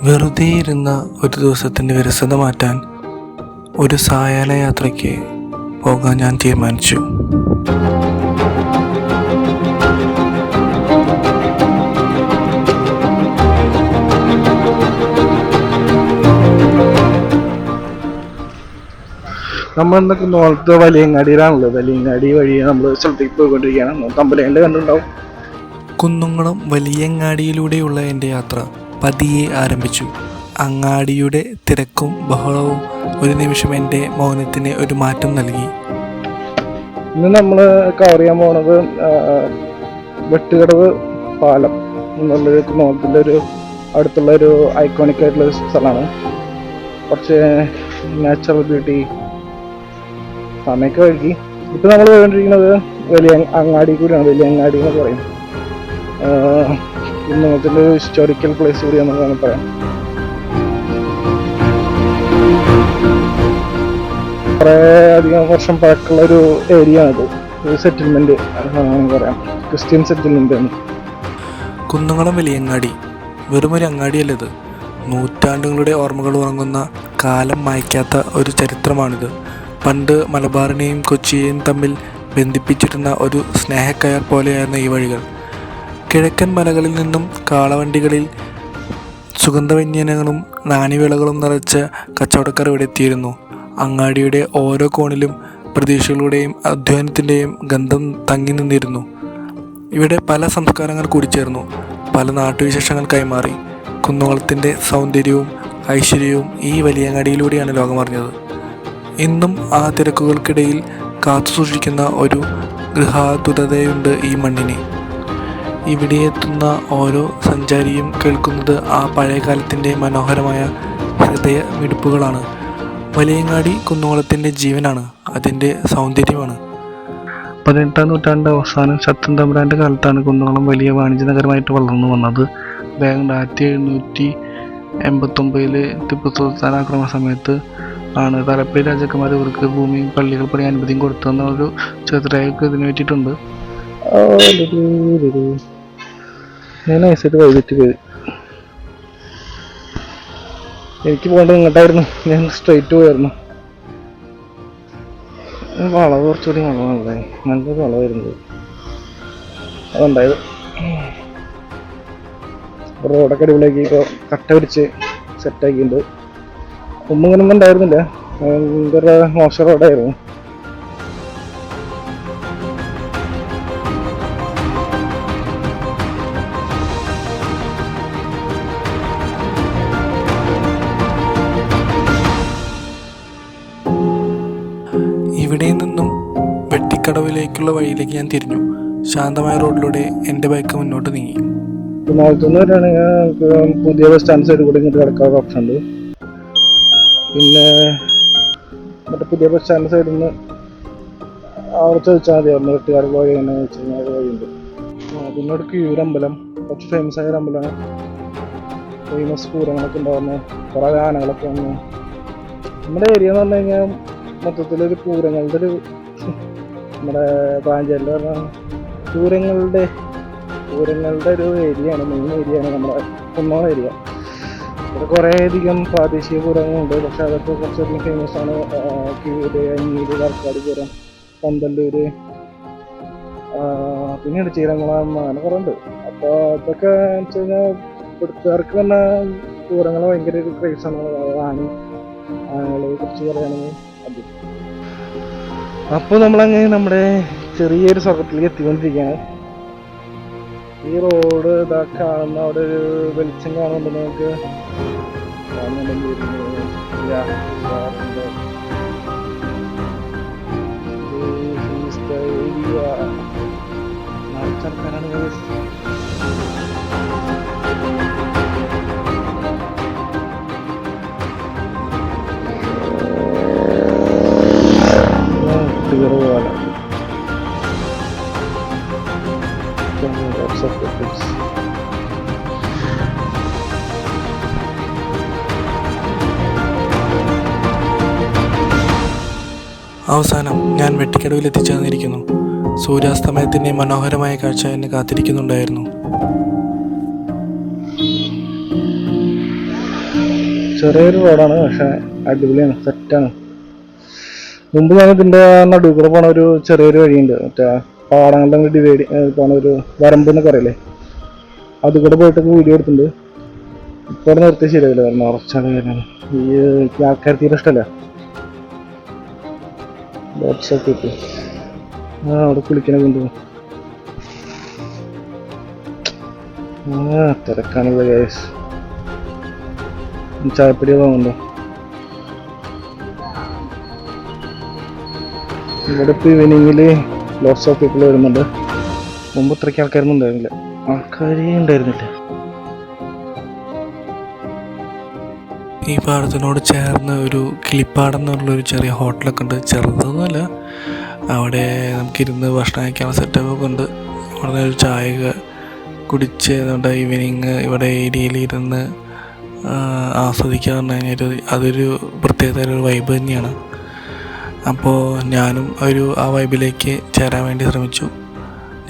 വെറുതെ ഇരുന്ന ഒരു ദിവസത്തിൻ്റെ വിരസത മാറ്റാൻ ഒരു സായാഹ്ന യാത്രയ്ക്ക് പോകാൻ ഞാൻ തീരുമാനിച്ചു. നമ്മൾ എന്തൊക്കെ നോളത്തെ വലിയങ്ങാടിയിലാണുള്ളത്. വലിയങ്ങാടി വഴി നമ്മൾ സ്ഥലത്തേക്ക് പോയിക്കൊണ്ടിരിക്കുകയാണ്. തമ്പലയിൽ കണ്ടുണ്ടാവും. കുന്നുംകുളം വലിയങ്ങാടിയിലൂടെയുള്ള എൻ്റെ യാത്ര പതിയെ ആരംഭിച്ചു. അങ്ങാടിയുടെ തിരക്കും ബഹളവും ഒരു നിമിഷം എൻ്റെ മൗനത്തിന് ഒരു മാറ്റം നൽകി. ഇന്ന് നമ്മൾ കവർ ചെയ്യാൻ പോണത് വെട്ടുകടവ് പാലം എന്നുള്ളൊരു കുന്നോളത്തിൻ്റെ ഒരു അടുത്തുള്ള ഒരു ഐക്കോണിക് ആയിട്ടുള്ള സ്ഥലമാണ്. കുറച്ച് നാച്ചുറൽ ബ്യൂട്ടി സമയമൊക്കെ വഴുകി. ഇപ്പം നമ്മൾ പോയിക്കൊണ്ടിരിക്കുന്നത് വലിയ അങ്ങാടി കൂടിയാണ്. വലിയ അങ്ങാടി എന്ന് പറയും. കുന്നോളത്തിൻ്റെ ഒരു ഹിസ്റ്റോറിക്കൽ പ്ലേസ് കൂടിയാണെന്ന് പറയാം. കുറേ അധികം വർഷം പഴക്കമുള്ളൊരു ഏരിയ ആണത്. ഒരു സെറ്റിൽമെൻറ്റ് പറയാം, ക്രിസ്ത്യൻ സെറ്റിൽമെൻ്റ് ആണ്. കുന്നുംകുളം വലിയങ്ങാടി വെറുമൊരു അങ്ങാടിയല്ലത്. നൂറ്റാണ്ടുകളുടെ ഓർമ്മകൾ ഉറങ്ങുന്ന, കാലം മായ്ക്കാത്ത ഒരു ചരിത്രമാണിത്. പണ്ട് മലബാറിനെയും കൊച്ചിയെയും തമ്മിൽ ബന്ധിപ്പിച്ചിരുന്ന ഒരു സ്നേഹക്കയർ പോലെയായിരുന്നു ഈ വഴികൾ. കിഴക്കൻ മലകളിൽ നിന്നും കാളവണ്ടികളിൽ സുഗന്ധവ്യഞ്ജനങ്ങളും നാണ്യവിളകളും നിറച്ച കച്ചവടക്കാർ ഇവിടെ എത്തിയിരുന്നു. അങ്ങാടിയുടെ ഓരോ കോണിലും പ്രതീക്ഷകളുടെയും അധ്വാനത്തിൻ്റെയും ഗന്ധം തങ്ങി നിന്നിരുന്നു. ഇവിടെ പല സംസ്കാരങ്ങൾ കൂടിച്ചേർന്നു, പല നാട്ടുവിശേഷങ്ങൾ കൈമാറി. കുന്നോളത്തിൻ്റെ സൗന്ദര്യവും ഐശ്വര്യവും ഈ വലിയങ്ങാടിയിലൂടെയാണ് ലോകമറിഞ്ഞത്. ഇന്നും ആ തിരക്കുകൾക്കിടയിൽ കാത്തു സൂക്ഷിക്കുന്ന ഒരു ഗൃഹാതുരതയുണ്ട് ഈ മണ്ണിന്. ഇവിടെ എത്തുന്ന ഓരോ സഞ്ചാരിയും കേൾക്കുന്നത് ആ പഴയകാലത്തിൻ്റെ മനോഹരമായ ഹൃദയമിടിപ്പുകളാണ്. വലിയങ്ങാടി കുന്നോളത്തിൻ്റെ ജീവനാണ്, അതിൻ്റെ സൗന്ദര്യമാണ്. 18ാം നൂറ്റാണ്ട് അവസാനം ശക്തൻ തമ്പുരാൻ്റെ കാലത്താണ് കുന്നോളം വലിയ വാണിജ്യ നഗരമായിട്ട് വളർന്നു വന്നത്. 1789 ടിപ്പു സുൽത്താൻ ആക്രമണ സമയത്ത് ആണ് തലപ്പള്ളി രാജാക്കന്മാർ ഇവർക്ക് ഭൂമിയും പള്ളികൾ പണി അനുമതിയും കൊടുത്തെന്ന ഒരു ചെറുതായൊക്കെ ഇതിന് പറ്റിയിട്ടുണ്ട്. ഞാൻ ഐസായിട്ട് വൈകിട്ട് പോയി. എനിക്ക് പോകേണ്ടത് ഇങ്ങോട്ടായിരുന്നു. ഞാൻ സ്ട്രെയിറ്റ് പോയായിരുന്നു. വളവ് കുറച്ചുകൂടി വളവാണല്ലേ, നല്ലൊരു വളവായിരുന്നു അതുണ്ടായത്. റോഡൊക്കെ അടിപൊളിയാക്കി ഇപ്പോൾ കട്ട പിടിച്ച് സെറ്റാക്കിയിട്ടുണ്ട്. മുമ്പ് ഇങ്ങനൊന്നും ഉണ്ടായിരുന്നില്ല, ഭയങ്കര മോശം റോഡായിരുന്നു. ഇവിടെ നിന്നും വെട്ടിക്കടവിലേക്കുള്ള വഴിയിലേക്ക് ഞാൻ തിരിഞ്ഞു. ശാന്തമായ റോഡിലൂടെ എൻ്റെ ബൈക്ക് മുന്നോട്ട് നീങ്ങി. കുന്നോളത്തുനിന്ന് വരികയാണെങ്കിൽ നമുക്ക് പുതിയ ബസ് സ്റ്റാൻഡ് സൈഡ് കൂടി ഇങ്ങോട്ട് കിടക്കാനുള്ള ഓപ്ഷൻ ഉണ്ട്. പിന്നെ മറ്റേ പുതിയ ബസ് സ്റ്റാൻഡ് സൈഡിൽ നിന്ന് അവിടെ ചോദിച്ചാൽ മതിയായിരുന്നു വെട്ടുകാട് വഴി എങ്ങനെയാണെന്ന് വെച്ച് കഴിഞ്ഞാൽ അത് വഴിയുണ്ട്. പിന്നെ ഒരു ക്യൂരമ്പലം, കുറച്ച് ഫേമസ് ആയ ഒരു അമ്പലമാണ്. ഫേമസ് പൂരങ്ങളൊക്കെ ഉണ്ടാകുന്നു, കുറേ ആനകളൊക്കെ വന്നു. നമ്മുടെ ഏരിയ എന്ന് പറഞ്ഞു കഴിഞ്ഞാൽ മൊത്തത്തിലൊരു പൂരങ്ങളുടെ ഒരു നമ്മുടെ പാഞ്ചേരിയിൽ പറഞ്ഞാൽ പൂരങ്ങളുടെ ഒരു ഏരിയയാണ്, മെയിൻ ഏരിയയാണ് നമ്മുടെ കുന്നോളം ഏരിയ. ഇവിടെ കുറേ അധികം പ്രാദേശിക പൂരങ്ങളുണ്ട്, പക്ഷെ അതൊക്കെ കുറച്ചധികം ഫേമസ് ആണ്. കീഴ്, അഞ്ഞൂര്, കാർക്കാട് പൂരം, പന്തല്ലൂര്, പിന്നീട് ചീരംകുളം, അങ്ങനെ കുറേ ഉണ്ട്. അപ്പോൾ അതൊക്കെ വെച്ച് കഴിഞ്ഞാൽ ഇവിടുത്തുകാർക്ക് തന്നെ പൂരങ്ങൾ ഭയങ്കര ഒരു ക്രേസാണ്. ആനകളെ കുറിച്ച് പറയുകയാണെങ്കിൽ അത്. അപ്പോൾ നമ്മളങ്ങനെ നമ്മുടെ ചെറിയൊരു സ്വർഗത്തിലേക്ക് എത്തിക്കൊണ്ടിരിക്കുകയാണ്. ഈ റോഡ് ഇതാ കാണുന്ന അവിടെ ഒരു വെളിച്ചം കാണുന്നുണ്ട്, നമുക്ക് അവസാനം ഞാൻ വെട്ടിക്കടവിൽ എത്തിച്ചേർന്നിരിക്കുന്നു. സൂര്യാസ്തമയത്തിൻ്റെ മനോഹരമായ കാഴ്ച എന്നെ കാത്തിരിക്കുന്നുണ്ടായിരുന്നു. ചെറിയൊരു റോഡാണ്, പക്ഷെ അടിപൊളിയാണ്, സെറ്റാണ്. മുമ്പ് ഞാൻ ഇതിൻ്റെ നടുവിൽ കൂടെ പോണ ഒരു ചെറിയൊരു വഴിയുണ്ട്, മറ്റേ പാടങ്ങളുടെ ഡിവൈഡ് പോണ ഒരു വരമ്പ് എന്നൊക്കെ പറയില്ലേ, അതുകൂടെ പോയിട്ടൊക്കെ വീഡിയോ എടുത്തിട്ടുണ്ട്. ഇപ്പോൾ അവിടെ നിർത്തി ശരിയാവില്ല, കാരണം ഉറച്ചാണ് കാര്യമാണ്. ഈ ആൾക്കാർ തീരെ ഇഷ്ടമല്ല. ബോട്ട്സൊക്കെ ഇട്ട് അവിടെ കുളിക്കണൊക്കെ ഉണ്ട്. തിരക്കാണുള്ള ഗൈസ്. ചായപ്പൊടി വാങ്ങുന്നുണ്ടോ? ഇവിടെ ഇപ്പോൾ ഈവനിങ്ങിൽ ലോട്ട്സ് ഓഫ് പീപ്പിൾ വരുന്നുണ്ട്. മുമ്പ് ഇത്രയ്ക്ക് ആൾക്കാരൊന്നും ഉണ്ടായിരുന്നില്ല, ആൾക്കാരേ ഉണ്ടായിരുന്നില്ല. ഈ പാടത്തിനോട് ചേർന്ന് ഒരു കിളിപ്പാടം എന്നുള്ളൊരു ചെറിയ ഹോട്ടലൊക്കെ ഉണ്ട്. ചെറുതൊന്നുമല്ല, അവിടെ നമുക്കിരുന്ന് ഭക്ഷണം കഴിക്കാനുള്ള സെറ്റപ്പൊക്കെ ഉണ്ട്. അവിടെ നിന്ന് ഒരു ചായ കുടിച്ച് നമ്മുടെ ഈവനിങ് ഇവിടെ ഏരിയയിൽ ഇരുന്ന് ആസ്വദിക്കുക എന്ന് പറഞ്ഞു കഴിഞ്ഞാൽ അതൊരു പ്രത്യേകതരം വൈബ് തന്നെയാണ്. അപ്പോൾ ഞാനും ആ വൈബിലേക്ക് ചേരാൻ വേണ്ടി ശ്രമിച്ചു.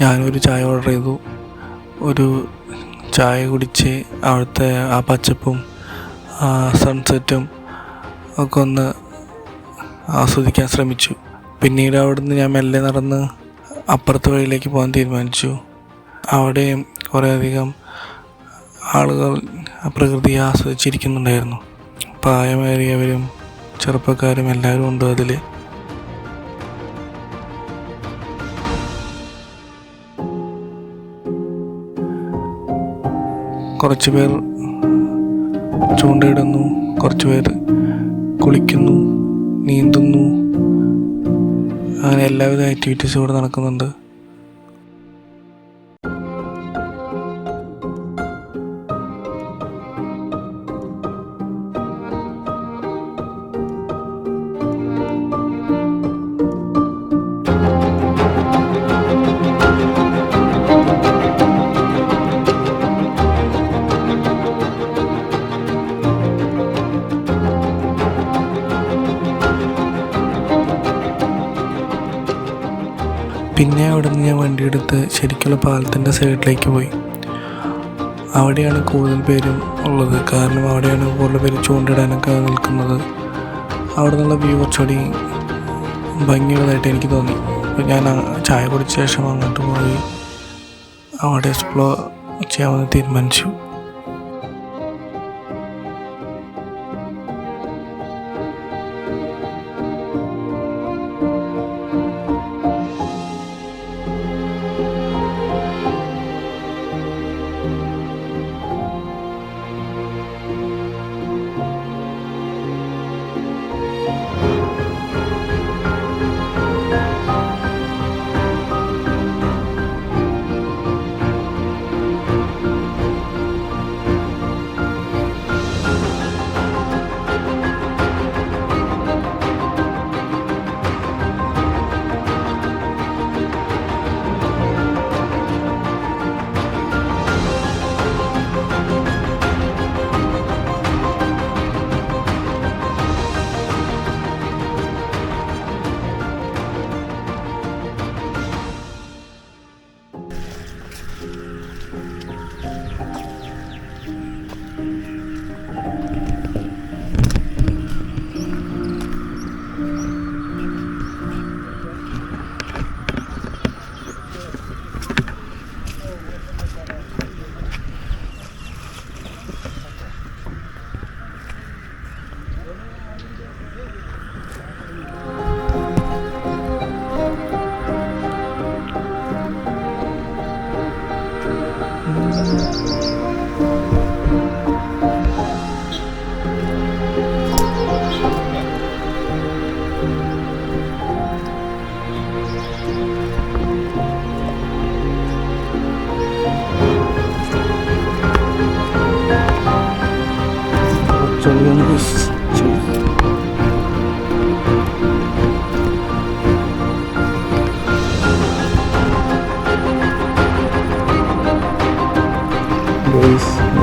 ഞാനും ഒരു ചായ ഓർഡർ ചെയ്തു. ഒരു ചായ കുടിച്ച് അവിടുത്തെ ആ പച്ചപ്പും സൺസെറ്റും ഒക്കെ ഒന്ന് ആസ്വദിക്കാൻ ശ്രമിച്ചു. പിന്നീട് അവിടുന്ന് ഞാൻ മെല്ലെ നടന്ന് അപ്പുറത്തെ വഴിയിലേക്ക് പോകാൻ തീരുമാനിച്ചു. അവിടെയും കുറേയധികം ആളുകൾ പ്രകൃതിയെ ആസ്വദിച്ചിരിക്കുന്നുണ്ടായിരുന്നു. പ്രായമേറിയവരും ചെറുപ്പക്കാരും എല്ലാവരും ഉണ്ട് അതിൽ. കുറച്ച് പേർ ചൂണ്ടയിടുന്നു, കുറച്ച് പേർ കുളിക്കുന്നു, നീന്തുന്നു, അങ്ങനെ എല്ലാവിധ ആക്ടിവിറ്റീസും ഇവിടെ നടക്കുന്നുണ്ട്. പിന്നെ അവിടെ നിന്ന് ഞാൻ വണ്ടിയെടുത്ത് ശരിക്കുള്ള പാലത്തിൻ്റെ സൈഡിലേക്ക് പോയി. അവിടെയാണ് കൂടുതൽ പേരും ഉള്ളത്, കാരണം അവിടെയാണ് കൂടുതൽ പേര് ചൂണ്ടിടാനൊക്കെ നിൽക്കുന്നത്. അവിടെ നിന്നുള്ള വ്യൂ കുറച്ചുകൂടി ഭംഗിയുള്ളതായിട്ട് എനിക്ക് തോന്നി. അപ്പോൾ ഞാൻ ചായ കുടിച്ച ശേഷം അങ്ങോട്ട് പോയി അവിടെ എക്സ്പ്ലോർ ചെയ്യാമെന്ന് തീരുമാനിച്ചു.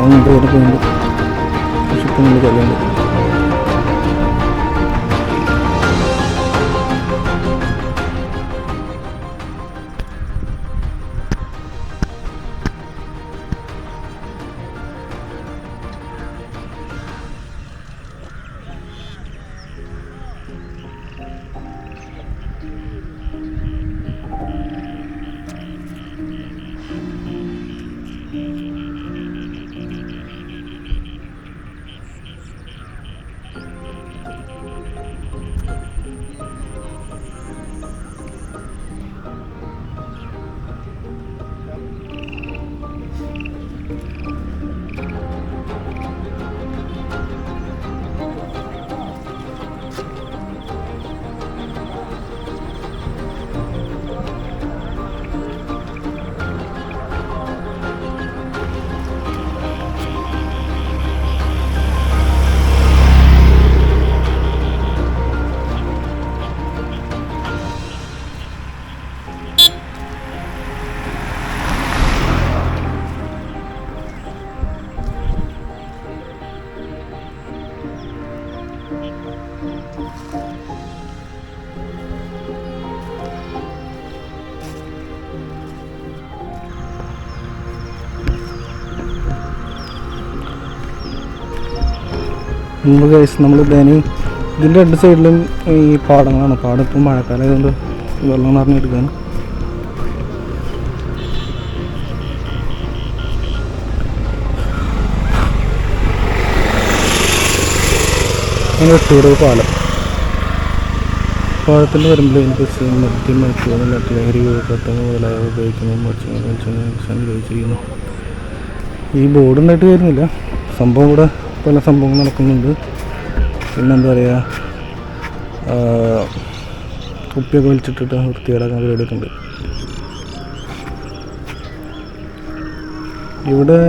ഞാൻ ഇവിടെ പോകുന്നുണ്ട്, പക്ഷെ ഇപ്പം നമ്മൾ കളിയുണ്ട്. നമ്മൾ ഇതിൻ്റെ രണ്ട് സൈഡിലും ഈ പാടങ്ങളാണ്. പാടം ഇപ്പം മഴക്കാലം ആയതുകൊണ്ട് വെള്ളം നിറഞ്ഞെടുക്കുകയാണ്. അങ്ങനെ ഒട്ടൂടെ പാലം പാലത്തിൻ്റെ വരുമ്പോൾ എനിക്ക് മദ്യം മത്സ്യം ലഹരി കത്തങ്ങൾ മുതലായവ ഉപയോഗിക്കുന്നത് മത്സ്യം ഉപയോഗിച്ചിരിക്കുന്നു. ഈ ബോർഡ് ഉണ്ടായിട്ട് വരുന്നില്ല. സംഭവം ഇവിടെ പല സംഭവങ്ങൾ നടക്കുന്നുണ്ട്. പിന്നെന്താ പറയുക, കുപ്പിയൊക്കെ വലിച്ചിട്ടിട്ട് വൃത്തികേടാക്കാൻ പരിപാടിയൊക്കെ ഉണ്ട്. ഇവിടെ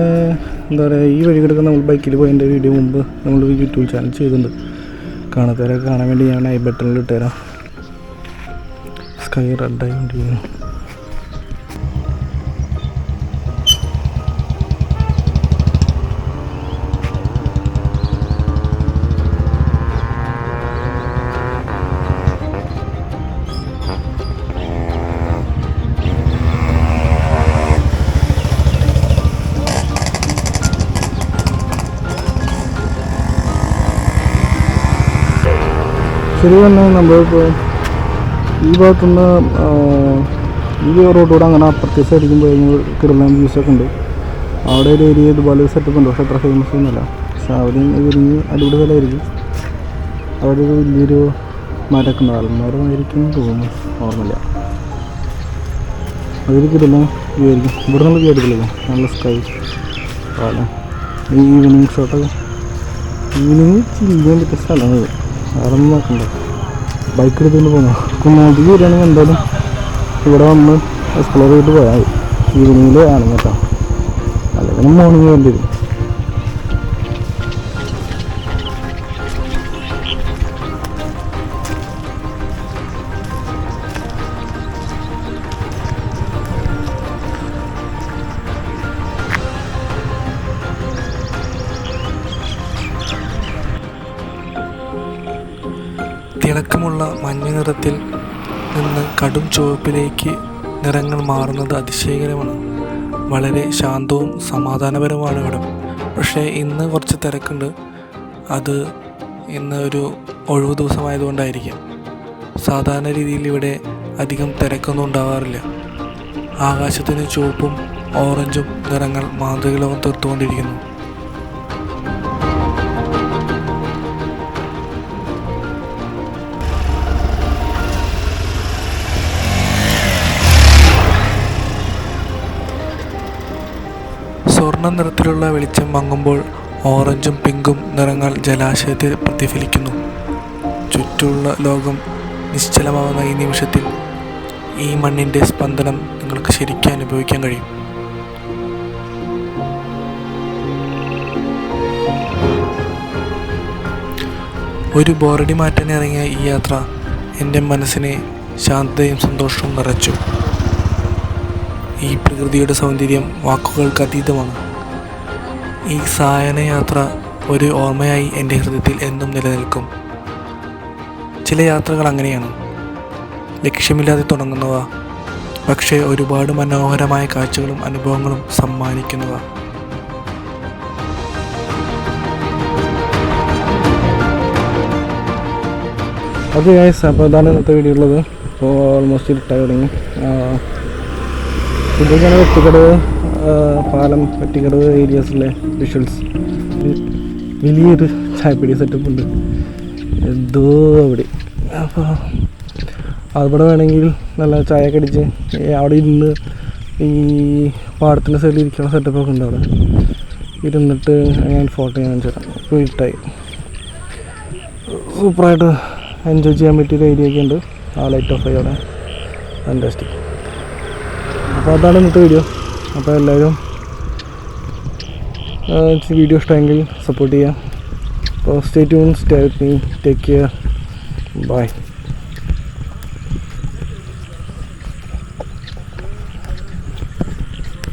എന്താ പറയുക, ഈ വഴി കിടക്കുന്ന നമ്മൾ ബൈക്കിൽ പോയതിൻ്റെ വീഡിയോ മുമ്പ് നമ്മൾ യൂട്യൂബ് ചാനൽ ചെയ്തിട്ടുണ്ട്. കാണാത്തവരൊക്കെ കാണാൻ വേണ്ടി ഞാൻ ഐ ബട്ടണിൽ ഇട്ടുതരാം. സ്കൈ റെഡായി കൊണ്ടിരിക്കുന്നു. ശരി തന്നെ, നമ്മളിപ്പോൾ ഈ ഭാഗത്തുനിന്ന് ഈ റോഡിലൂടെ അങ്ങനെ അപ്പുറത്തെ സൈഡിലേക്ക് കിടന്ന വ്യൂസൊക്കെ ഉണ്ട്. അവിടെ ഒരു ഏരിയ ഇതുപോലെ സെറ്റപ്പ് ഉണ്ട്. പക്ഷെ അത്ര ഫേമസ് ഒന്നുമല്ല. പക്ഷെ അവിടെ ഒരു അടിപൊളി സ്ഥലമായിരിക്കും. അവിടെ ഒരു വലിയൊരു മരമൊക്കെ ഉണ്ട്. ആൽമരമായിരിക്കും തോന്നുന്നു, ഓർമ്മയില്ല. അതിൽ കിടന്ന വ്യൂ ആയിരിക്കും. ഇവിടെ നമ്മൾ വ്യൂ എടുക്കില്ല. നല്ല സ്കൈ പാലം. ഈ ഈവനിങ് ഷോട്ടൊക്കെ ഈവനിങ് ചില്ല് ചെയ്യാൻ പറ്റിയ സ്ഥലമാണ്. വേറെ ഒന്നും നോക്കണ്ട, ബൈക്ക് എടുത്തുകൊണ്ട് പോകണം. കുമാരത്തിൽ വരികയാണെങ്കിൽ എന്തായാലും ഇവിടെ വന്ന് എക്സ്പ്ലോർ ചെയ്തിട്ട് പോയാൽ ഈവനിങ്ങിൽ ആണെങ്കിൽ കേട്ടോ, അല്ലെങ്കിൽ മോർണിംഗ് വേണ്ടി വരും. തിളക്കമുള്ള മഞ്ഞ നിറത്തിൽ നിന്ന് കടും ചുവപ്പിലേക്ക് നിറങ്ങൾ മാറുന്നത് അതിശയകരമാണ്. വളരെ ശാന്തവും സമാധാനപരവുമാണ് ഇവിടം. പക്ഷേ ഇന്ന് കുറച്ച് തിരക്കുണ്ട്. അത് ഇന്ന് ഒരു ഒഴിവു ദിവസമായതുകൊണ്ടായിരിക്കാം. സാധാരണ രീതിയിൽ ഇവിടെ അധികം തിരക്കൊന്നും ഉണ്ടാവാറില്ല. ആകാശത്തിന് ചുവപ്പും ഓറഞ്ചും നിറങ്ങൾ മാതൃകലോകം തീർത്തുകൊണ്ടിരിക്കുന്നു. സ്വർണ്ണ നിറത്തിലുള്ള വെളിച്ചം മങ്ങുമ്പോൾ ഓറഞ്ചും പിങ്കും നിറങ്ങൾ ജലാശയത്തിൽ പ്രതിഫലിക്കുന്നു. ചുറ്റുമുള്ള ലോകം നിശ്ചലമാവുന്ന ഈ നിമിഷത്തിൽ ഈ മണ്ണിൻ്റെ സ്പന്ദനം നിങ്ങൾക്ക് ശരിക്കും അനുഭവിക്കാൻ കഴിയും. ഒരു ബോറടി മാറ്റാൻ ഇറങ്ങിയ ഈ യാത്ര എൻ്റെ മനസ്സിനെ ശാന്തതയും സന്തോഷവും നിറച്ചു. ഈ പ്രകൃതിയുടെ സൗന്ദര്യം വാക്കുകൾക്ക് അതീതമാണ്. ഈ സായാഹ്ന യാത്ര ഒരു ഓർമ്മയായി എൻ്റെ ഹൃദയത്തിൽ എന്നും നിലനിൽക്കും. ചില യാത്രകൾ അങ്ങനെയാണ്, ലക്ഷ്യമില്ലാതെ തുടങ്ങുന്നവ, പക്ഷേ ഒരുപാട് മനോഹരമായ കാഴ്ചകളും അനുഭവങ്ങളും സമ്മാനിക്കുന്നവ. ഓക്കെ ഗൈസ്, അപ്പോൾ ഇതാണ് ഇന്നത്തെ വീഡിയോ ഉള്ളത്. ഇപ്പോൾ ഓൾമോസ്റ്റ് ഇരുട്ടായി തുടങ്ങി. ഇതൊക്കെയാണ് വെട്ടിക്കടവ് പാലം, വെട്ടിക്കടവ് ഏരിയാസിലെ വിഷ്വൽസ്. വലിയൊരു ചായപ്പീടിയ സെറ്റപ്പ് ഉണ്ട് എന്തോ അവിടെ. അപ്പോൾ അവിടെ വേണമെങ്കിൽ നല്ല ചായയൊക്കെ അടിച്ച് അവിടെ ഇരുന്ന് ഈ പാടത്തിൻ്റെ സൈഡിൽ ഇരിക്കുന്ന സെറ്റപ്പൊക്കെ ഉണ്ട്. അവിടെ ഇരുന്നിട്ട് ഞാൻ ഫോട്ടോ ഞാൻ ചേരാം. ഇപ്പോൾ ഇരുട്ടായി. സൂപ്പറായിട്ട് എൻജോയ് ചെയ്യാൻ പറ്റിയൊരു ഏരിയ ഒക്കെ ഉണ്ട്. ആ ലൈറ്റ് ഓഫ് ആയി അവിടെ, ഫാന്റാസ്റ്റിക്. അപ്പോൾ അതാണ് ഇന്നത്തെ വീഡിയോ. അപ്പോൾ എല്ലാവരും വീഡിയോ ഇഷ്ടമെങ്കിൽ സപ്പോർട്ട് ചെയ്യാം. അപ്പോൾ stay tune, stay with me, take care, by.